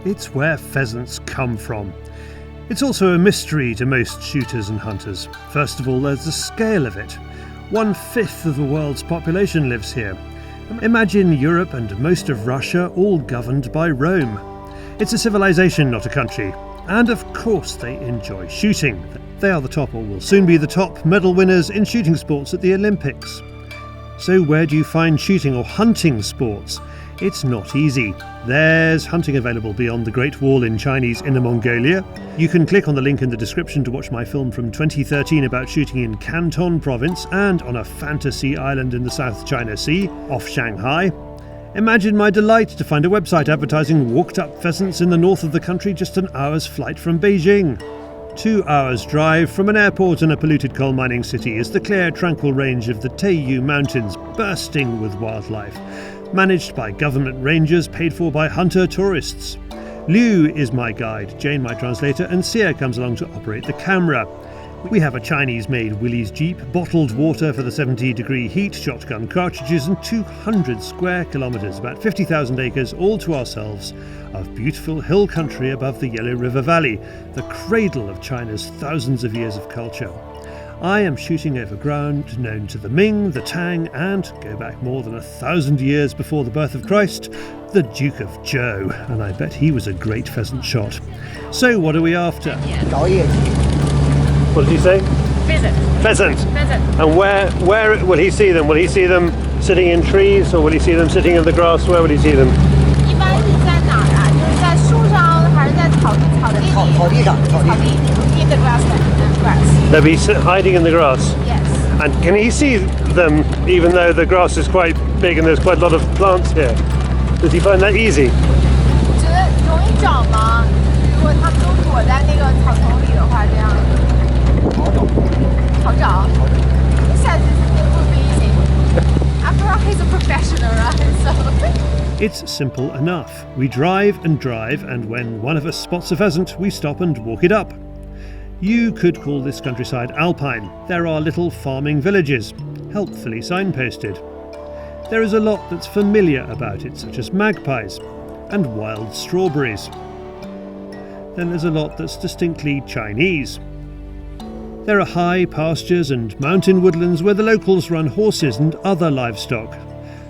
It's where pheasants come from. It's also a mystery to most shooters and hunters. First of all, there's the scale of it. 1/5 of the world's population lives here. Imagine Europe and most of Russia all governed by Rome. It's a civilization, not a country. And of course they enjoy shooting. They are the top, or will soon be the top, medal winners in shooting sports at the Olympics. So where do you find shooting or hunting sports? It's not easy. There's hunting available beyond the Great Wall in Chinese Inner Mongolia. You can click on the link in the description to watch my film from 2013 about shooting in Canton Province and on a fantasy island in the South China Sea, off Shanghai. Imagine my delight to find a website advertising walked-up pheasants in the north of the country just an hour's flight from Beijing. 2 hours' drive from an airport and a polluted coal mining city is the clear, tranquil range of the Taiyu Mountains, bursting with wildlife. Managed by government rangers, paid for by hunter tourists. Liu is my guide, Jane my translator, and Xia comes along to operate the camera. We have a Chinese-made Willys Jeep, bottled water for the 70-degree heat, shotgun cartridges and 200 square kilometres, about 50,000 acres, all to ourselves, of beautiful hill country above the Yellow River Valley, the cradle of China's thousands of years of culture. I am shooting over ground known to the Ming, the Tang, and, go back more than 1,000 years before the birth of Christ, the Duke of Zhou, and I bet he was a great pheasant shot. So what are we after? What did he say? Pheasant. Pheasant. Pheasant. And where will he see them? Will he see them sitting in trees, or will he see them sitting in the grass? Where will he see them? 一般是在哪儿啊？就是在树上，还是在草地里？草地上。In the grass. They'll be hiding in the grass. Yes. And can he see them even though the grass is quite big and there's quite a lot of plants here? Does he find that easy? 我觉得容易找吗？如果他们都躲在那个草丛里的话，这样好找。下去it would be easy. After all, he's a professional, right? So. It's simple enough. We drive, and when one of us spots a pheasant, we stop and walk it up. You could call this countryside alpine. There are little farming villages, helpfully signposted. There is a lot that's familiar about it, such as magpies and wild strawberries. Then there's a lot that's distinctly Chinese. There are high pastures and mountain woodlands where the locals run horses and other livestock.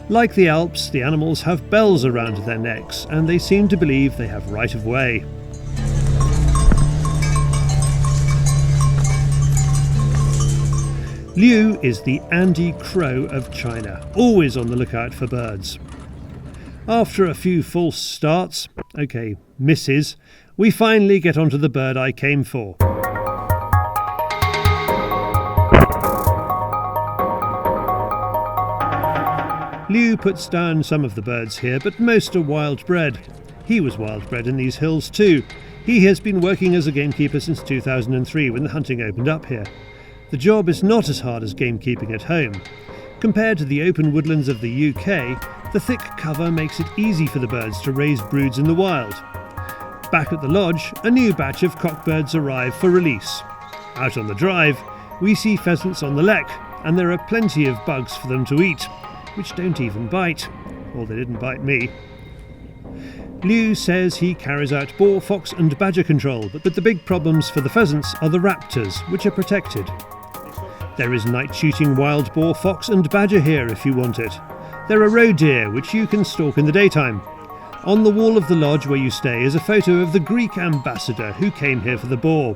Like the Alps, the animals have bells around their necks, and they seem to believe they have right of way. Liu is the Andy Crow of China, always on the lookout for birds. After a few false starts, misses, we finally get onto the bird I came for. Liu puts down some of the birds here, but most are wild bred. He was wild bred in these hills too. He has been working as a gamekeeper since 2003 when the hunting opened up here. The job is not as hard as gamekeeping at home. Compared to the open woodlands of the UK, the thick cover makes it easy for the birds to raise broods in the wild. Back at the lodge, a new batch of cockbirds arrive for release. Out on the drive, we see pheasants on the lek, and there are plenty of bugs for them to eat, which don't even bite. Or they didn't bite me. Liu says he carries out boar, fox and badger control, but the big problems for the pheasants are the raptors, which are protected. There is night shooting wild boar, fox and badger here if you want it. There are roe deer, which you can stalk in the daytime. On the wall of the lodge where you stay is a photo of the Greek ambassador who came here for the boar.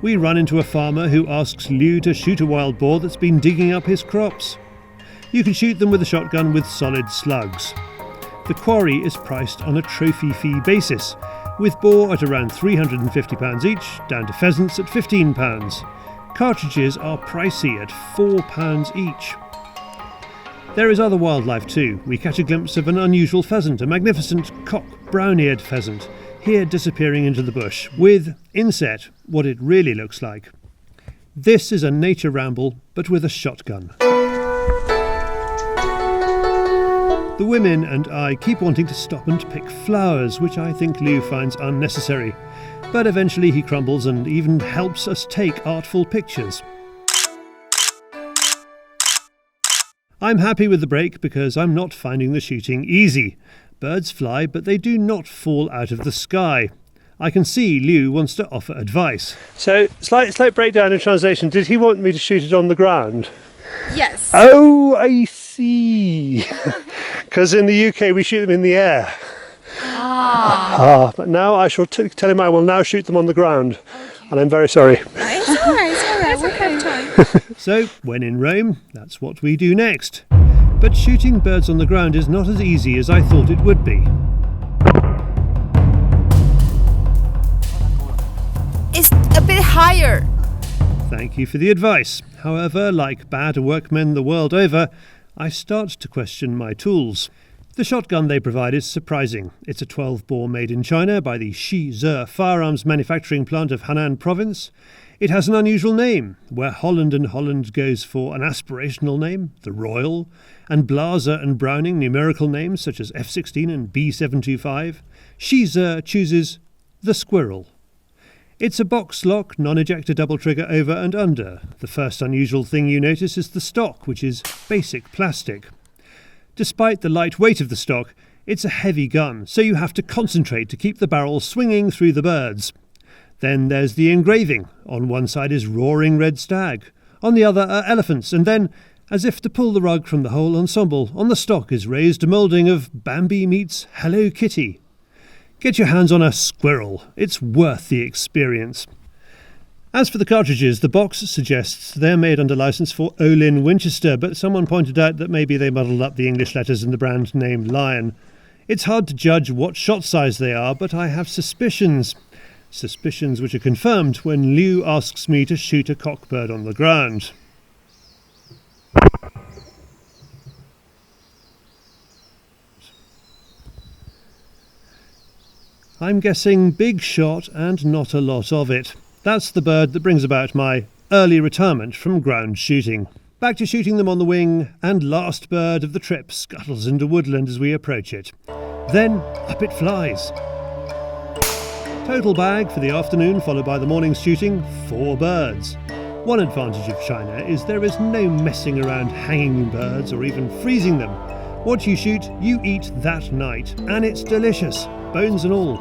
We run into a farmer who asks Liu to shoot a wild boar that's been digging up his crops. You can shoot them with a shotgun with solid slugs. The quarry is priced on a trophy fee basis, with boar at around £350 each, down to pheasants at £15. Cartridges are pricey at £4 each. There is other wildlife too. We catch a glimpse of an unusual pheasant, a magnificent cock brown-eared pheasant, here disappearing into the bush, with, inset, what it really looks like. This is a nature ramble, but with a shotgun. The women and I keep wanting to stop and pick flowers, which I think Liu finds unnecessary. But eventually he crumbles and even helps us take artful pictures. I'm happy with the break because I'm not finding the shooting easy. Birds fly, but they do not fall out of the sky. I can see Liu wants to offer advice. So, slight breakdown in translation. Did he want me to shoot it on the ground? Yes. Oh, I see. Because in the UK we shoot them in the air. But now I shall tell him I will now shoot them on the ground. Okay. And I'm very sorry. It's all right. We'll have time. So, when in Rome, that's what we do next. But shooting birds on the ground is not as easy as I thought it would be. It's a bit higher. Thank you for the advice. However, like bad workmen the world over, I start to question my tools. The shotgun they provide is surprising. It's a 12-bore made in China by the Shi firearms manufacturing plant of Shanxi Province. It has an unusual name, where Holland goes for an aspirational name, the Royal, and Blaser and Browning numerical names such as F-16 and B-725. Shi chooses the Squirrel. It's a box lock, non-ejector double trigger over and under. The first unusual thing you notice is the stock, which is basic plastic. Despite the light weight of the stock, it's a heavy gun, so you have to concentrate to keep the barrel swinging through the birds. Then there's the engraving. On one side is roaring red stag, on the other are elephants, and then, as if to pull the rug from the whole ensemble, on the stock is raised a moulding of Bambi meets Hello Kitty. Get your hands on a squirrel. It's worth the experience. As for the cartridges, the box suggests they're made under license for Olin Winchester, but someone pointed out that maybe they muddled up the English letters in the brand name Lion. It's hard to judge what shot size they are, but I have suspicions. Suspicions which are confirmed when Liu asks me to shoot a cockbird on the ground. I'm guessing big shot and not a lot of it. That's the bird that brings about my early retirement from ground shooting. Back to shooting them on the wing, and last bird of the trip scuttles into woodland as we approach it. Then up it flies. Total bag for the afternoon, followed by the morning's shooting, 4 birds. One advantage of China is there is no messing around hanging birds or even freezing them. What you shoot, you eat that night, and it's delicious, bones and all.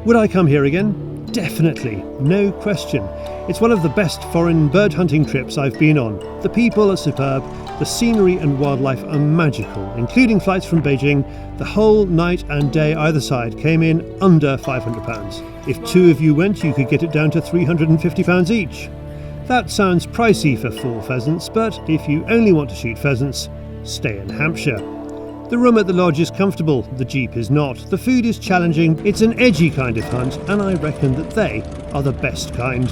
Would I come here again? Definitely, no question. It's one of the best foreign bird hunting trips I've been on. The people are superb, the scenery and wildlife are magical, including flights from Beijing. The whole night and day either side came in under £500. If 2 of you went, you could get it down to £350 each. That sounds pricey for 4 pheasants, but if you only want to shoot pheasants, stay in Hampshire. The room at the lodge is comfortable, the jeep is not. The food is challenging, it's an edgy kind of hunt, and I reckon that they are the best kind.